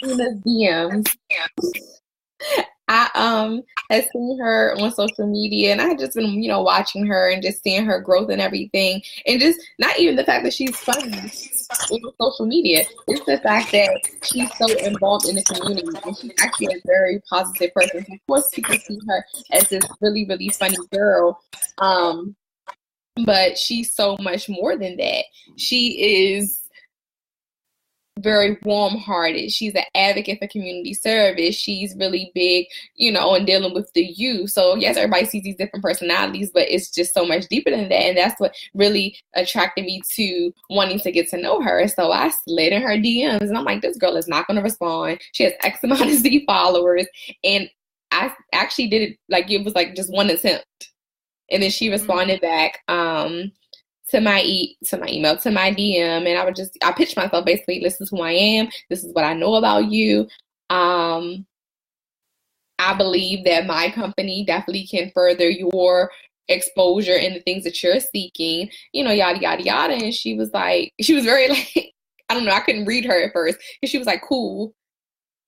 in the DMs. I had seen her on social media, and I had just been, watching her and just seeing her growth and everything. And just not even the fact that she's funny on social media. It's the fact that she's so involved in the community, and she's actually a very positive person. So of course, people see her as this really, really funny girl. But she's so much more than that. She is very warm-hearted. She's an advocate for community service. She's really big, on dealing with the youth. So yes, everybody sees these different personalities, but it's just so much deeper than that. And that's what really attracted me to wanting to get to know her. So I slid in her DMs, and I'm like, this girl is not going to respond. She has X amount of Z followers. And I actually did it, it was just one attempt. And then she responded back, to my email, to my DM, and I pitched myself basically, this is who I am, this is what I know about you. I believe that my company definitely can further your exposure in the things that you're seeking, yada, yada, yada. And she was very I don't know, I couldn't read her at first. And she was like, cool,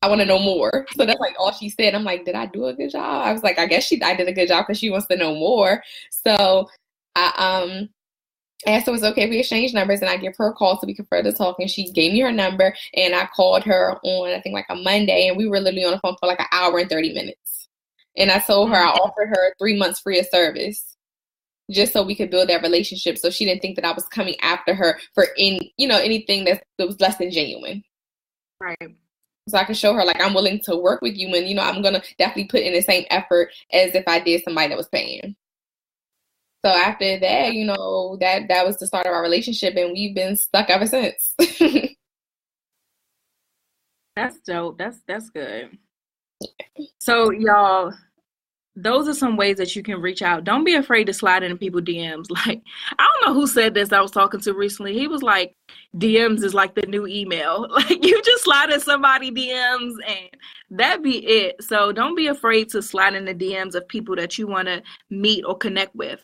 I want to know more. So that's all she said. I'm like, did I do a good job? I was like, I guess I did a good job because she wants to know more. So I asked her, was it okay if we exchange numbers, and I give her a call so we could further talk. And she gave me her number, and I called her on, I think, a Monday, and we were literally on the phone for an hour and 30 minutes. And I told her I offered her 3 months free of service just so we could build that relationship, so she didn't think that I was coming after her for anything that was less than genuine. Right. So I could show her, I'm willing to work with you, and, I'm going to definitely put in the same effort as if I did somebody that was paying. So after that, that was the start of our relationship, and we've been stuck ever since. That's dope. That's good. So y'all, those are some ways that you can reach out. Don't be afraid to slide into people's DMs. I don't know who said this I was talking to recently. He was like, DMs is like the new email. You just slide in somebody's DMs and that be it. So don't be afraid to slide in the DMs of people that you want to meet or connect with.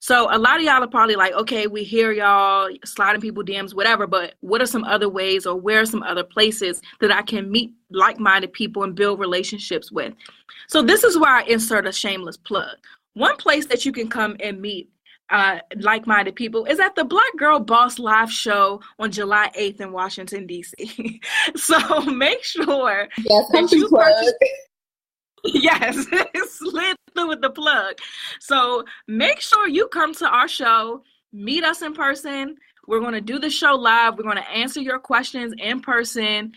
So a lot of y'all are probably like, okay, we hear y'all sliding people DMs, whatever, but what are some other ways, or where are some other places that I can meet like-minded people and build relationships with? So this is where I insert a shameless plug. One place that you can come and meet like-minded people is at the Black Girl Boss Live show on July 8th in Washington, D.C. So make sure that you purchase. Yes, slid through with the plug. So make sure you come to our show, meet us in person. We're going to do the show live. We're going to answer your questions in person.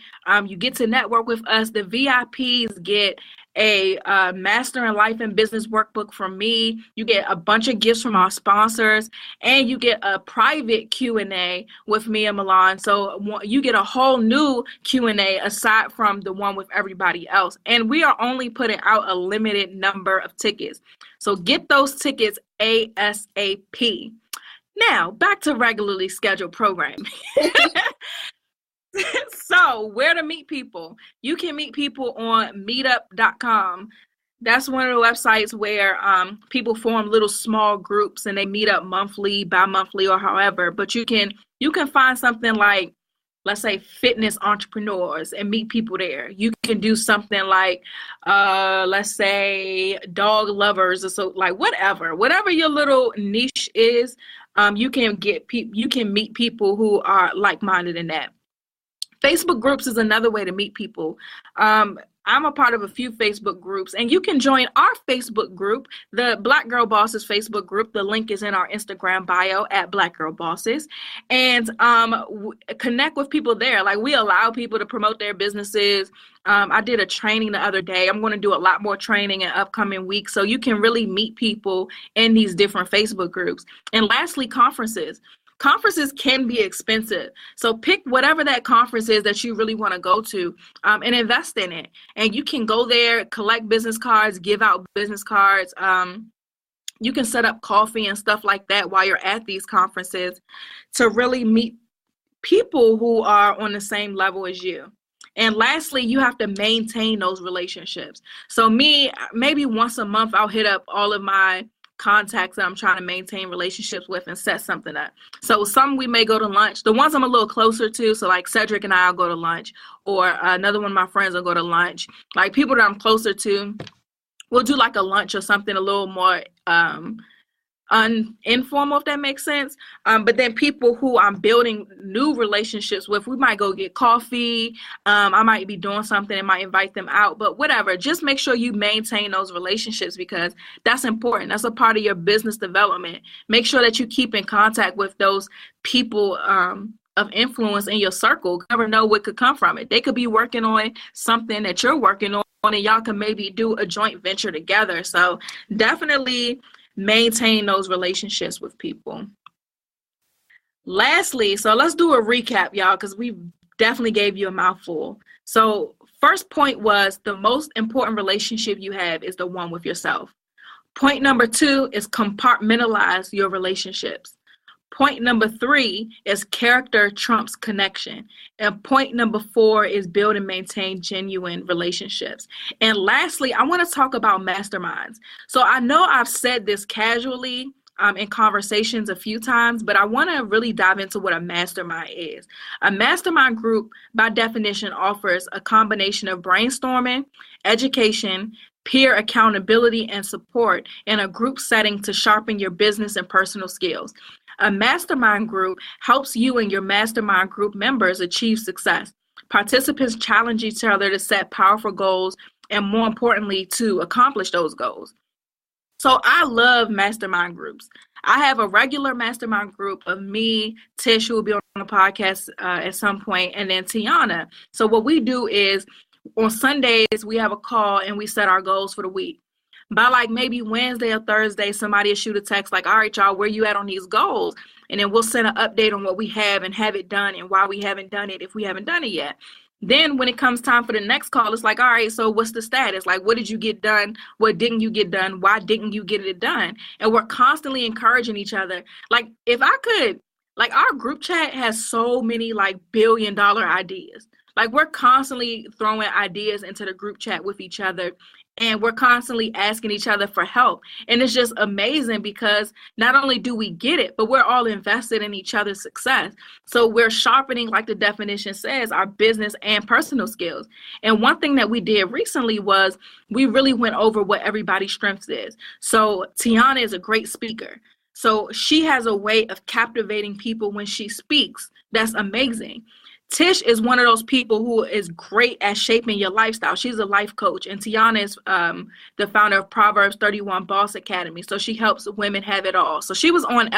You get to network with us. The VIPs get a Master in Life and Business workbook from me. You get a bunch of gifts from our sponsors, and you get a private Q&A with me and Milan. So you get a whole new Q&A aside from the one with everybody else. And we are only putting out a limited number of tickets. So get those tickets ASAP. Now, back to regularly scheduled programming. So, where to meet people? You can meet people on meetup.com. That's one of the websites where people form little small groups and they meet up monthly, bi-monthly, or however. But you can find something like let's say, fitness entrepreneurs and meet people there. You can do something like, let's say, dog lovers, or so, like whatever your little niche is. You can meet people who are like-minded in that. Facebook groups is another way to meet people. I'm a part of a few Facebook groups, and you can join our Facebook group, the Black Girl Bosses Facebook group. The link is in our Instagram bio at Black Girl Bosses, and connect with people there. Like, we allow people to promote their businesses. I did a training the other day. I'm going to do a lot more training in upcoming weeks, so you can really meet people in these different Facebook groups. And lastly, conferences. Conferences can be expensive. So pick whatever that conference is that you really want to go to, and invest in it. And you can go there, collect business cards, give out business cards. You can set up coffee and stuff like that while you're at these conferences to really meet people who are on the same level as you. And lastly, you have to maintain those relationships. So maybe once a month, I'll hit up all of my contacts that I'm trying to maintain relationships with and set something up. So some we may go to lunch. The ones I'm a little closer to, so like Cedric and I'll go to lunch, or another one of my friends will go to lunch. Like, people that I'm closer to, we'll do like a lunch or something a little more informal, if that makes sense. But then people who I'm building new relationships with, we might go get coffee. I might be doing something and might invite them out, but whatever. Just make sure you maintain those relationships, because that's important. That's a part of your business development. Make sure that you keep in contact with those people of influence in your circle. You never know what could come from it. They could be working on something that you're working on, and y'all can maybe do a joint venture together. So definitely maintain those relationships with people. Lastly, so let's do a recap, y'all, because we definitely gave you a mouthful. So first point was, the most important relationship you have is the one with yourself. Point number 2 is compartmentalize your relationships. Point number 3 is character trumps connection. And point number 4 is build and maintain genuine relationships. And lastly, I want to talk about masterminds. So I know I've said this casually in conversations a few times, but I want to really dive into what a mastermind is. A mastermind group, by definition, offers a combination of brainstorming, education, peer accountability, and support in a group setting to sharpen your business and personal skills. A mastermind group helps you and your mastermind group members achieve success. Participants challenge each other to set powerful goals and, more importantly, to accomplish those goals. So I love mastermind groups. I have a regular mastermind group of me, Tish, who will be on the podcast at some point, and then Tiana. So what we do is, on Sundays, we have a call and we set our goals for the week. By like maybe Wednesday or Thursday, somebody will shoot a text like, all right, y'all, where you at on these goals? And then we'll send an update on what we have and have it done and why we haven't done it if we haven't done it yet. Then when it comes time for the next call, it's like, all right, so what's the status? Like, what did you get done? What didn't you get done? Why didn't you get it done? And we're constantly encouraging each other. Like, if I could, like, our group chat has so many like billion-dollar ideas. Like, we're constantly throwing ideas into the group chat with each other, and we're constantly asking each other for help. And it's just amazing, because not only do we get it, but we're all invested in each other's success. So we're sharpening, like the definition says, our business and personal skills. And one thing that we did recently was we really went over what everybody's strengths is. So Tiana is a great speaker. So she has a way of captivating people when she speaks. That's amazing. Tish is one of those people who is great at shaping your lifestyle. She's a life coach, and Tiana is the founder of Proverbs 31 Boss Academy. So she helps women have it all. So she was on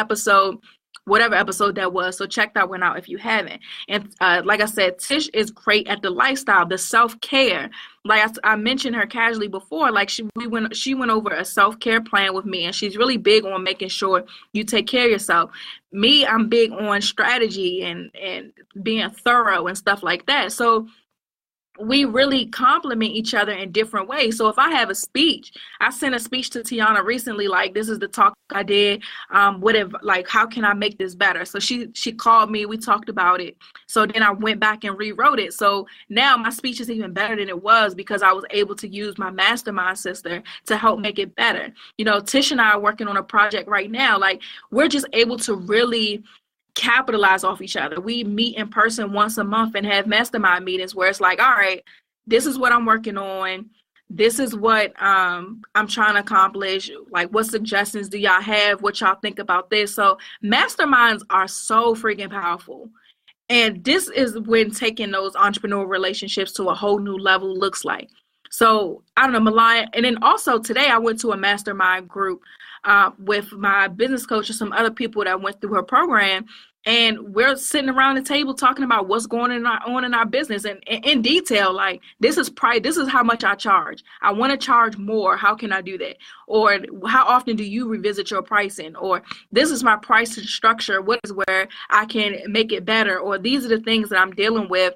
whatever episode that was. So check that one out if you haven't. And like I said, Tish is great at the lifestyle, the self-care. Like I mentioned her casually before, like she went over a self-care plan with me, and she's really big on making sure you take care of yourself. Me, I'm big on strategy and being thorough and stuff like that. So we really complement each other in different ways. So if I have a speech, I sent a speech to Tiana recently, like, this is the talk I did. How can I make this better? So she called me, we talked about it. So then I went back and rewrote it. So now my speech is even better than it was, because I was able to use my mastermind sister to help make it better. You know, Tish and I are working on a project right now. Like, we're just able to really capitalize off each other. We meet in person once a month and have mastermind meetings where it's like, all right, this is what I'm working on. This is what I'm trying to accomplish. Like, what suggestions do y'all have? What y'all think about this? So masterminds are so freaking powerful. And this is when taking those entrepreneurial relationships to a whole new level looks like. So I don't know, Malaya. And then also today I went to a mastermind group with my business coach and some other people that went through her program. And we're sitting around the table talking about what's going on in our business and in detail. Like, this is how much I charge. I want to charge more. How can I do that? Or how often do you revisit your pricing? Or this is my pricing structure. What is where I can make it better? Or these are the things that I'm dealing with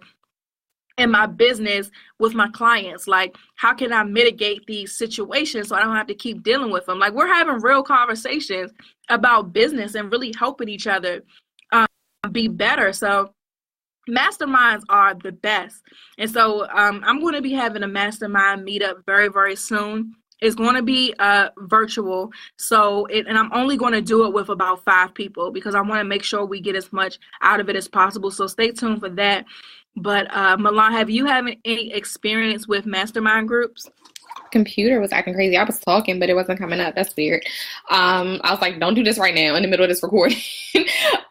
in my business with my clients. Like, how can I mitigate these situations so I don't have to keep dealing with them? Like, we're having real conversations about business and really helping each other be better. So masterminds are the best. And so I'm going to be having a mastermind meetup very, very soon. It's going to be virtual. So, and I'm only going to do it with about 5 people because I want to make sure we get as much out of it as possible. So stay tuned for that. But Milan, have you had any experience with mastermind groups? Computer was acting crazy. I was talking, but it wasn't coming up. That's weird. I was like, don't do this right now in the middle of this recording.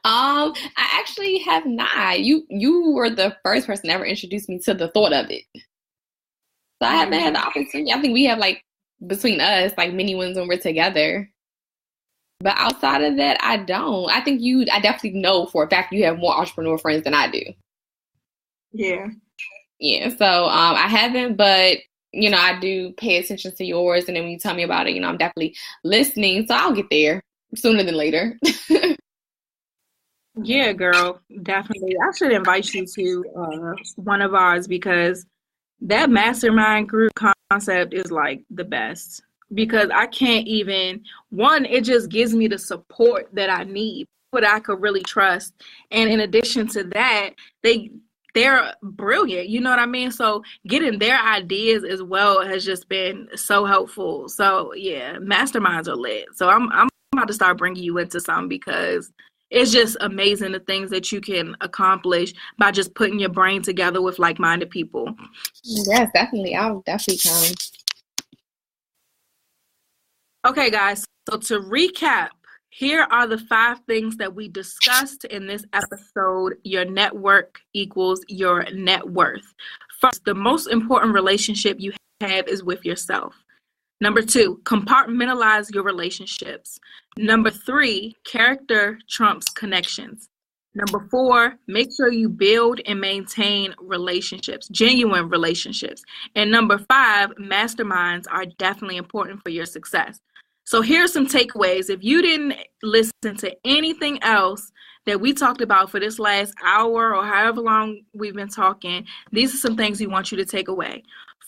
I actually have not. You were the first person to ever introduce me to the thought of it. So I haven't had the opportunity. I think we have, like, between us, like, many ones when we're together. But outside of that, I don't. I definitely know for a fact you have more entrepreneur friends than I do. Yeah. Yeah. So I haven't, but I do pay attention to yours. And then when you tell me about it, I'm definitely listening. So I'll get there sooner than later. Yeah, girl, definitely. I should invite you to one of ours because that mastermind group concept is like the best. Because I can't even, it just gives me the support that I need, what I could really trust. And in addition to that, they're brilliant, you know what I mean? So getting their ideas as well has just been so helpful. So yeah, masterminds are lit. So I'm about to start bringing you into some because it's just amazing the things that you can accomplish by just putting your brain together with like-minded people. Yes, definitely. I'll definitely come. Okay, guys. So to recap, here are the 5 things that we discussed in this episode. Your network equals your net worth. First, the most important relationship you have is with yourself. Number 2, compartmentalize your relationships. Number 3, character trumps connections. Number 4, make sure you build and maintain relationships, genuine relationships. And number 5, masterminds are definitely important for your success. So here's some takeaways. If you didn't listen to anything else that we talked about for this last hour or however long we've been talking, these are some things we want you to take away.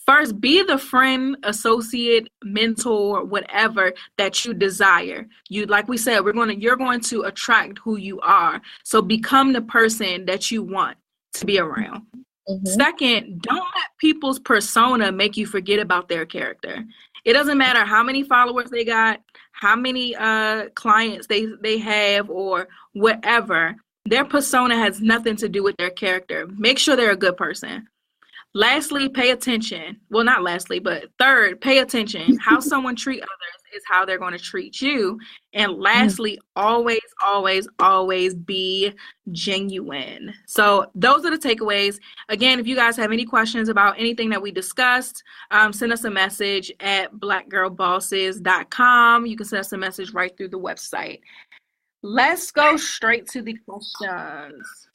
First, be the friend, associate, mentor, whatever that you desire. Like we said, you're going to attract who you are. So become the person that you want to be around. Mm-hmm. Second, don't let people's persona make you forget about their character. It doesn't matter how many followers they got, how many clients they have, or whatever. Their persona has nothing to do with their character. Make sure they're a good person. Lastly, pay attention. Well, not lastly, but third, pay attention. How someone treats others is how they're going to treat you. And lastly, always, always, always be genuine. So those are the takeaways. Again, if you guys have any questions about anything that we discussed, send us a message at blackgirlbosses.com. You can send us a message right through the website. Let's go straight to the questions.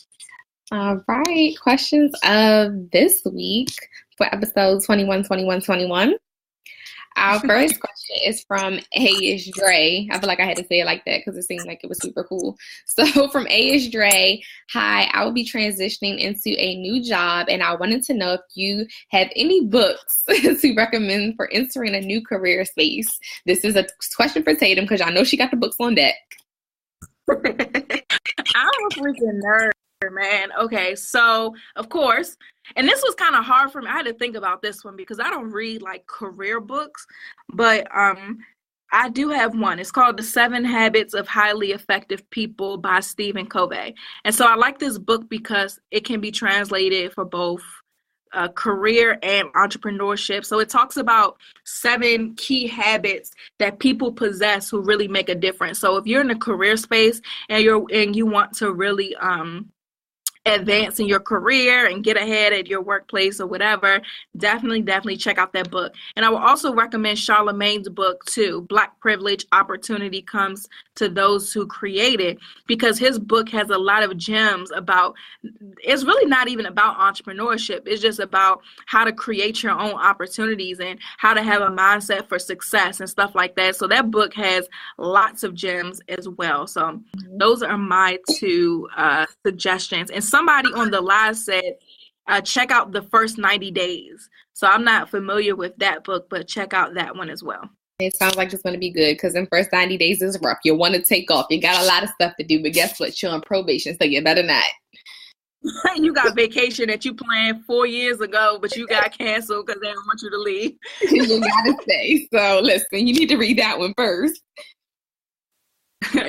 All right, questions of this week for episode 21. Our first question is from A-ish Dre. I feel like I had to say it like that because it seemed like it was super cool. So from A-ish Dre, hi, I will be transitioning into a new job and I wanted to know if you have any books to recommend for entering a new career space. This is a question for Tatum because I know she got the books on deck. I'm a freaking nerd, man. Okay, so of course, and this was kind of hard for me. I had to think about this one because I don't read like career books, but I do have one. It's called The 7 Habits of Highly Effective People by Stephen Covey. And so I like this book because it can be translated for both career and entrepreneurship. So it talks about 7 key habits that people possess who really make a difference. So if you're in the career space and you want to really advance in your career and get ahead at your workplace or whatever, definitely check out that book. And I will also recommend Charlamagne's book too, Black Privilege: Opportunity Comes to Those Who Create It, because his book has a lot of gems about, it's really not even about entrepreneurship. It's just about how to create your own opportunities and how to have a mindset for success and stuff like that. So that book has lots of gems as well. So those are my 2 suggestions. And somebody on the live said, check out The First 90 Days. So I'm not familiar with that book, but check out that one as well. It sounds like it's going to be good because in first 90 days is rough. You want to take off. You got a lot of stuff to do, but guess what? You're on probation, so you better not. You got vacation that you planned 4 years ago, but you got canceled because they don't want you to leave. You got to stay. So listen, you need to read that one first.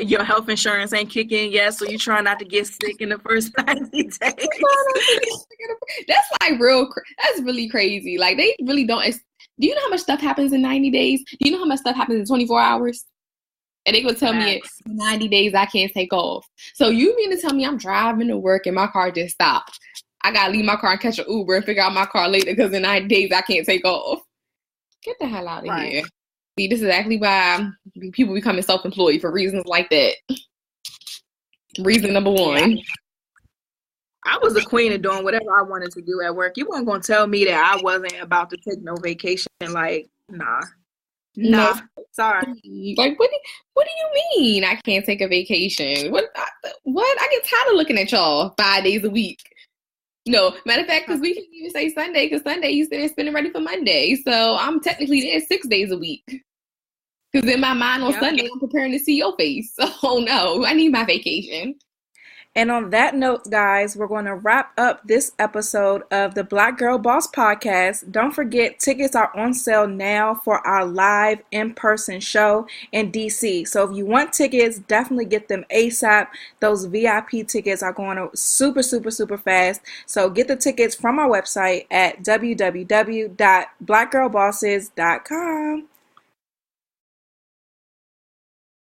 Your health insurance ain't kicking yet, so you try not to get sick in the first 90 days. That's like that's really crazy. Like they really don't. Do you know how much stuff happens in 90 days? Do you know how much stuff happens in 24 hours? And they gonna tell me in 90 days I can't take off. So you mean to tell me I'm driving to work and my car just stopped? I gotta leave my car and catch an Uber and figure out my car later because in 90 days I can't take off. Get the hell out of here. See, this is exactly why people becoming self-employed, for reasons like that. Reason number 1. I was the queen of doing whatever I wanted to do at work. You weren't going to tell me that I wasn't about to take no vacation. Like, nah. Sorry. Like, what do you mean I can't take a vacation? What? I get tired of looking at y'all 5 days a week. No, matter of fact, because we can even say Sunday, because Sunday you said spending ready for Monday. So I'm technically there 6 days a week. Because in my mind on Sunday, I'm preparing to see your face. So no, I need my vacation. And on that note, guys, we're going to wrap up this episode of the Black Girl Boss Podcast. Don't forget, tickets are on sale now for our live in-person show in DC. So if you want tickets, definitely get them ASAP. Those VIP tickets are going super fast. So get the tickets from our website at www.blackgirlbosses.com.